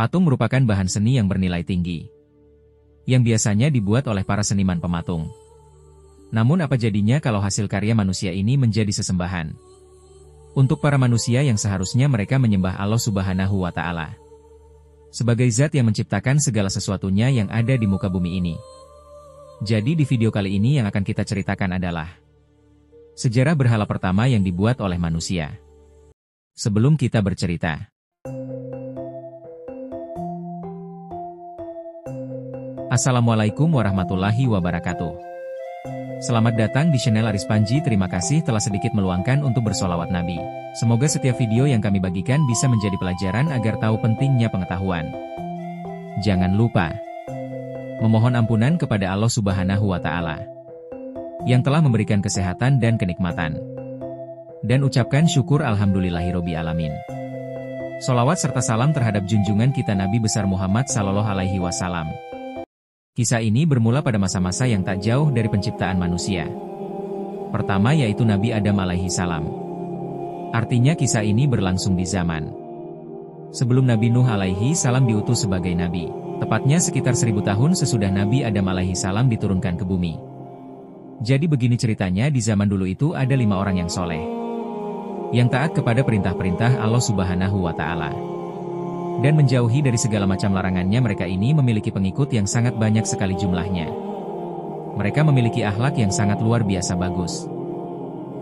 Patung merupakan bahan seni yang bernilai tinggi, yang biasanya dibuat oleh para seniman pematung. Namun apa jadinya kalau hasil karya manusia ini menjadi sesembahan untuk para manusia yang seharusnya mereka menyembah Allah Subhanahu wa Ta'ala sebagai zat yang menciptakan segala sesuatunya yang ada di muka bumi ini. Jadi di video kali ini yang akan kita ceritakan adalah sejarah berhala pertama yang dibuat oleh manusia. Sebelum kita bercerita, Assalamualaikum warahmatullahi wabarakatuh. Selamat datang di channel Aris Panji. Terima kasih telah sedikit meluangkan untuk bersolawat Nabi. Semoga setiap video yang kami bagikan bisa menjadi pelajaran agar tahu pentingnya pengetahuan. Jangan lupa memohon ampunan kepada Allah Subhanahu wa Ta'ala yang telah memberikan kesehatan dan kenikmatan. Dan ucapkan syukur alhamdulillahirobbil alamin. Solawat serta salam terhadap junjungan kita Nabi besar Muhammad sallallahu alaihi wasallam. Kisah ini bermula pada masa-masa yang tak jauh dari penciptaan manusia. Pertama yaitu Nabi Adam alaihi salam. Artinya kisah ini berlangsung di zaman sebelum Nabi Nuh alaihi salam diutus sebagai nabi. Tepatnya sekitar 1000 tahun sesudah Nabi Adam alaihi salam diturunkan ke bumi. Jadi begini ceritanya, di zaman dulu itu ada 5 orang yang soleh, yang taat kepada perintah-perintah Allah Subhanahu wa Ta'ala dan menjauhi dari segala macam larangannya. Mereka ini memiliki pengikut yang sangat banyak sekali jumlahnya. Mereka memiliki akhlak yang sangat luar biasa bagus,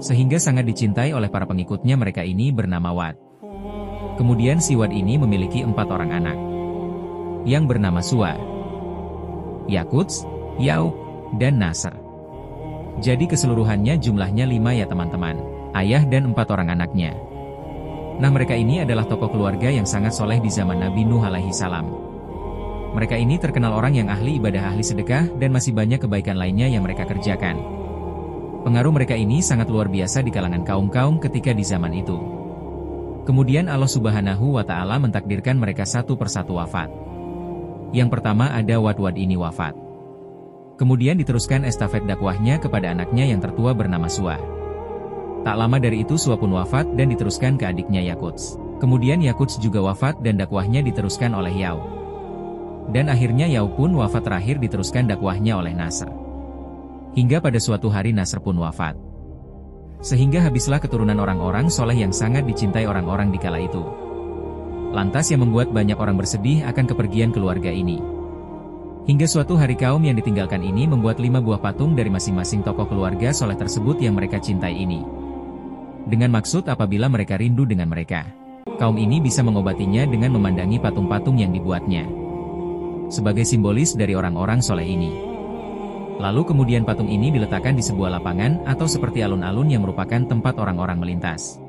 sehingga sangat dicintai oleh para pengikutnya. Mereka ini bernama Wad. Kemudian si Wad ini memiliki 4 orang anak, yang bernama Suwa, Yaquts, Ya'uq, dan Nasr. Jadi keseluruhannya jumlahnya 5 ya teman-teman, ayah dan 4 orang anaknya. Nah mereka ini adalah tokoh keluarga yang sangat soleh di zaman Nabi Nuh alaihi salam. Mereka ini terkenal orang yang ahli ibadah, ahli sedekah, dan masih banyak kebaikan lainnya yang mereka kerjakan. Pengaruh mereka ini sangat luar biasa di kalangan kaum-kaum ketika di zaman itu. Kemudian Allah Subhanahu wa Ta'ala mentakdirkan mereka satu persatu wafat. Yang pertama ada Wad ini wafat. Kemudian diteruskan estafet dakwahnya kepada anaknya yang tertua bernama Suwa. Tak lama dari itu Suwa pun wafat dan diteruskan ke adiknya Yaquts. Kemudian Yaquts juga wafat dan dakwahnya diteruskan oleh Ya'uq. Dan akhirnya Ya'uq pun wafat, terakhir diteruskan dakwahnya oleh Nasr. Hingga pada suatu hari Nasr pun wafat. Sehingga habislah keturunan orang-orang soleh yang sangat dicintai orang-orang di kala itu. Lantas yang membuat banyak orang bersedih akan kepergian keluarga ini. Hingga suatu hari kaum yang ditinggalkan ini membuat 5 buah patung dari masing-masing tokoh keluarga soleh tersebut yang mereka cintai ini. Dengan maksud apabila mereka rindu dengan mereka, kaum ini bisa mengobatinya dengan memandangi patung-patung yang dibuatnya sebagai simbolis dari orang-orang soleh ini. Lalu kemudian patung ini diletakkan di sebuah lapangan atau seperti alun-alun yang merupakan tempat orang-orang melintas.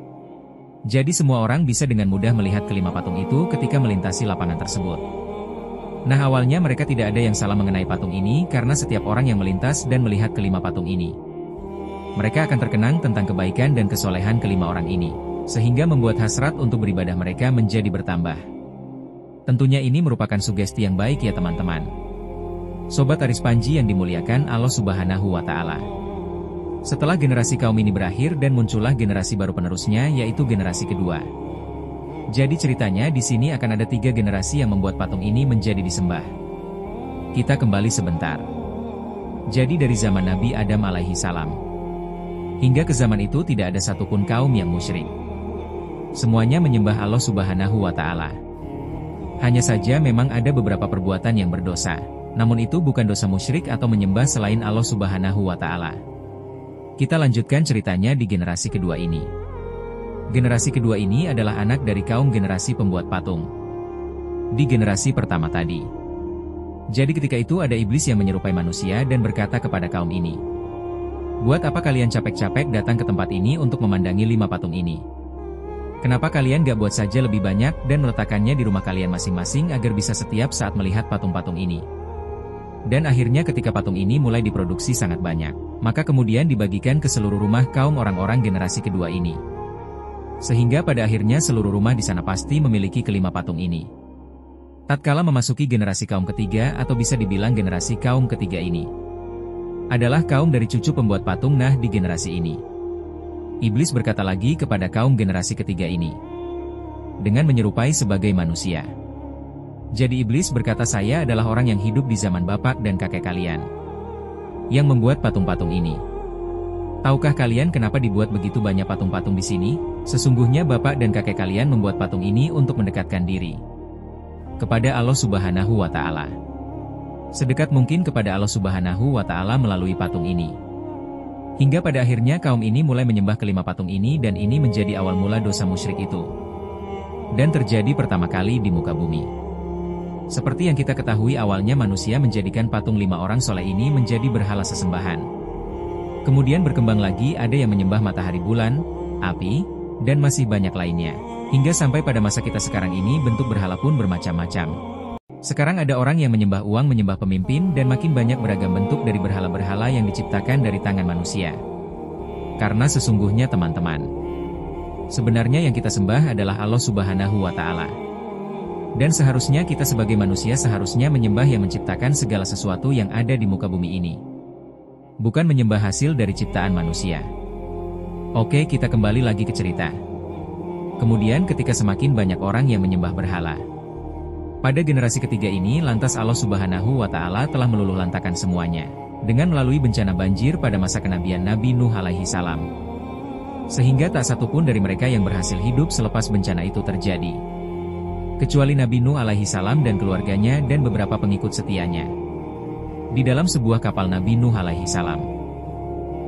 Jadi semua orang bisa dengan mudah melihat kelima patung itu ketika melintasi lapangan tersebut. Nah awalnya mereka tidak ada yang salah mengenai patung ini karena setiap orang yang melintas dan melihat kelima patung ini, mereka akan terkenang tentang kebaikan dan kesolehan kelima orang ini, sehingga membuat hasrat untuk beribadah mereka menjadi bertambah. Tentunya ini merupakan sugesti yang baik ya teman-teman. Sobat Aris Panji yang dimuliakan Allah Subhanahu wa Ta'ala. Setelah generasi kaum ini berakhir dan muncullah generasi baru penerusnya, yaitu generasi kedua. Jadi ceritanya di sini akan ada 3 generasi yang membuat patung ini menjadi disembah. Kita kembali sebentar. Jadi dari zaman Nabi Adam alaihi salam hingga ke zaman itu tidak ada satupun kaum yang musyrik. Semuanya menyembah Allah Subhanahu wa Ta'ala. Hanya saja memang ada beberapa perbuatan yang berdosa. Namun itu bukan dosa musyrik atau menyembah selain Allah Subhanahu wa Ta'ala. Kita lanjutkan ceritanya di generasi kedua ini. Generasi kedua ini adalah anak dari kaum generasi pembuat patung di generasi pertama tadi. Jadi ketika itu ada iblis yang menyerupai manusia dan berkata kepada kaum ini, "Buat apa kalian capek-capek datang ke tempat ini untuk memandangi 5 patung ini? Kenapa kalian gak buat saja lebih banyak dan meletakkannya di rumah kalian masing-masing agar bisa setiap saat melihat patung-patung ini?" Dan akhirnya ketika patung ini mulai diproduksi sangat banyak, maka kemudian dibagikan ke seluruh rumah kaum orang-orang generasi kedua ini. Sehingga pada akhirnya seluruh rumah di sana pasti memiliki kelima patung ini. Tatkala memasuki generasi kaum ketiga atau bisa dibilang generasi kaum ketiga ini, adalah kaum dari cucu pembuat patung. Nah di generasi ini, iblis berkata lagi kepada kaum generasi ketiga ini, dengan menyerupai sebagai manusia. Jadi iblis berkata, saya adalah orang yang hidup di zaman bapak dan kakek kalian, yang membuat patung-patung ini. Tahukah kalian kenapa dibuat begitu banyak patung-patung di sini? Sesungguhnya bapak dan kakek kalian membuat patung ini untuk mendekatkan diri kepada Allah Subhanahu wa Ta'ala. Sedekat mungkin kepada Allah Subhanahu wa Ta'ala melalui patung ini. Hingga pada akhirnya kaum ini mulai menyembah kelima patung ini, dan ini menjadi awal mula dosa musyrik itu. Dan terjadi pertama kali di muka bumi. Seperti yang kita ketahui, awalnya manusia menjadikan patung 5 orang soleh ini menjadi berhala sesembahan. Kemudian berkembang lagi, ada yang menyembah matahari, bulan, api, dan masih banyak lainnya. Hingga sampai pada masa kita sekarang ini bentuk berhala pun bermacam-macam. Sekarang ada orang yang menyembah uang, menyembah pemimpin, dan makin banyak beragam bentuk dari berhala-berhala yang diciptakan dari tangan manusia. Karena sesungguhnya teman-teman, sebenarnya yang kita sembah adalah Allah Subhanahu wa Ta'ala. Dan seharusnya kita sebagai manusia seharusnya menyembah yang menciptakan segala sesuatu yang ada di muka bumi ini. Bukan menyembah hasil dari ciptaan manusia. Oke, kita kembali lagi ke cerita. Kemudian ketika semakin banyak orang yang menyembah berhala, pada generasi ketiga ini lantas Allah Subhanahu wa Ta'ala telah meluluhlantakkan semuanya, dengan melalui bencana banjir pada masa kenabian Nabi Nuh alaihi salam. Sehingga tak satu pun dari mereka yang berhasil hidup selepas bencana itu terjadi, kecuali Nabi Nuh alaihi salam dan keluarganya dan beberapa pengikut setianya di dalam sebuah kapal Nabi Nuh alaihi salam.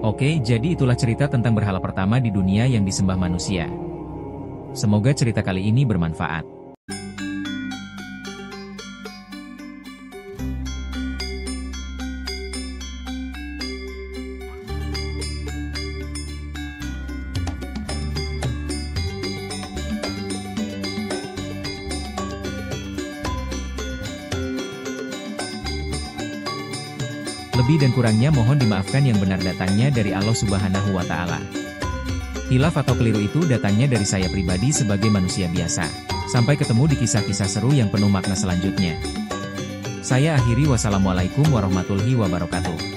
Oke, jadi itulah cerita tentang berhala pertama di dunia yang disembah manusia. Semoga cerita kali ini bermanfaat. Lebih dan kurangnya mohon dimaafkan, yang benar datangnya dari Allah Subhanahu wa Ta'ala. Hilaf atau keliru itu datangnya dari saya pribadi sebagai manusia biasa. Sampai ketemu di kisah-kisah seru yang penuh makna selanjutnya. Saya akhiri, wassalamualaikum warahmatullahi wabarakatuh.